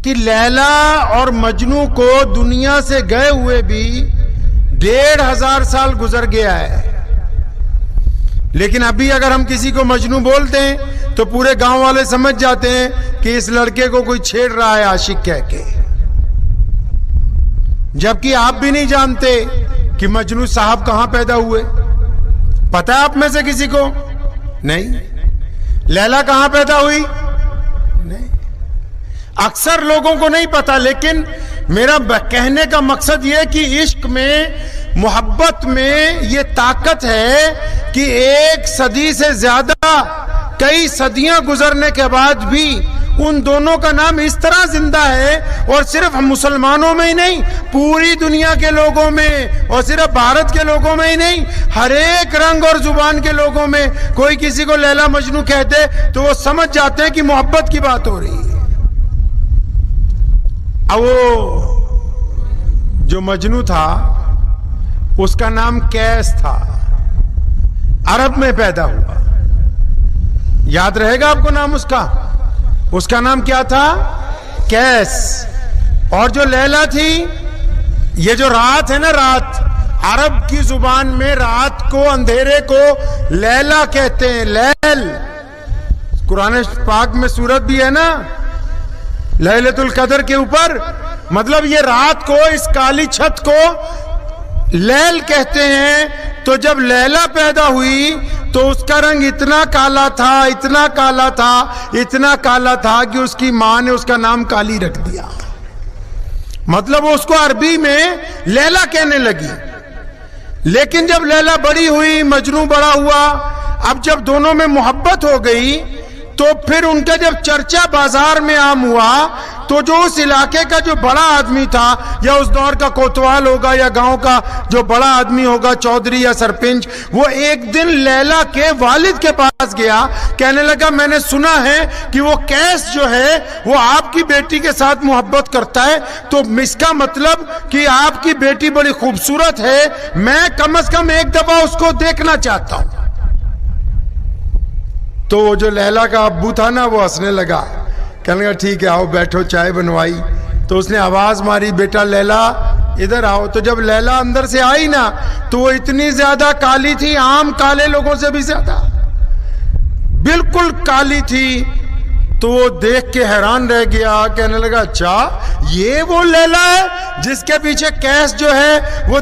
کہ لیلا اور مجنو کو دنیا سے گئے ہوئے بھی 1500 سال گزر گیا ہے، لیکن ابھی اگر ہم کسی کو مجنو بولتے ہیں تو پورے گاؤں والے سمجھ جاتے ہیں کہ اس لڑکے کو کوئی چھیڑ رہا ہے عاشق کہہ کے، جبکہ آپ بھی نہیں جانتے کہ مجنو صاحب کہاں پیدا ہوئے۔ پتہ ہے آپ میں سے کسی کو؟ نہیں۔ لیلا کہاں پیدا ہوئی؟ نہیں۔ اکثر لوگوں کو نہیں پتا، لیکن میرا کہنے کا مقصد یہ کہ عشق میں، محبت میں یہ طاقت ہے کہ 1 صدی سے زیادہ، کئی صدیاں گزرنے کے بعد بھی ان دونوں کا نام اس طرح زندہ ہے، اور صرف مسلمانوں میں ہی نہیں، پوری دنیا کے لوگوں میں، اور صرف بھارت کے لوگوں میں ہی نہیں، ہر ایک رنگ اور زبان کے لوگوں میں کوئی کسی کو لیلا مجنو کہتے تو وہ سمجھ جاتے ہیں کہ محبت کی بات ہو رہی ہے۔ اب وہ جو مجنو تھا اس کا نام قیس تھا، عرب میں پیدا ہوا، یاد رہے گا آپ کو نام اس کا نام کیا تھا؟ قیس۔ اور جو لیلا تھی، یہ جو رات ہے نا، رات، عرب کی زبان میں رات کو، اندھیرے کو لیلا کہتے ہیں، لیل۔ قرآن پاک میں سورت بھی ہے نا لیلۃ القدر کے اوپر، مطلب یہ رات کو، اس کالی چھت کو لیل کہتے ہیں۔ تو جب لیلا پیدا ہوئی تو اس کا رنگ اتنا کالا تھا، اتنا کالا تھا، اتنا کالا تھا کہ اس کی ماں نے اس کا نام کالی رکھ دیا، مطلب اس کو عربی میں لیلا کہنے لگی۔ لیکن جب لیلا بڑی ہوئی، مجنو بڑا ہوا، اب جب دونوں میں محبت ہو گئی تو پھر ان کا جب چرچا بازار میں عام ہوا تو جو اس علاقے کا جو بڑا آدمی تھا، یا اس دور کا کوتوال ہوگا، یا گاؤں کا جو بڑا آدمی ہوگا، چودھری یا سرپنچ، وہ ایک دن لیلا کے والد کے پاس گیا، کہنے لگا میں نے سنا ہے کہ وہ قیس جو ہے وہ آپ کی بیٹی کے ساتھ محبت کرتا ہے، تو اس کا مطلب کہ آپ کی بیٹی بڑی خوبصورت ہے، میں کم از کم ایک دفعہ اس کو دیکھنا چاہتا ہوں۔ تو وہ جو لیلا کا ابو تھا نا، وہ ہنسنے لگا، کہنے لگا ٹھیک ہے آؤ بیٹھو، چائے بنوائی۔ تو اس نے آواز ماری، بیٹا لیلا ادھر آؤ۔ تو جب لیلا اندر سے آئی نا تو وہ اتنی زیادہ کالی تھی، عام کالے لوگوں سے بھی زیادہ بالکل کالی تھی۔ تو وہ دیکھ کے حیران رہ گیا، کہنے لگا اچھا یہ وہ لیلا ہے جس کے پیچھے قیس جو ہے وہ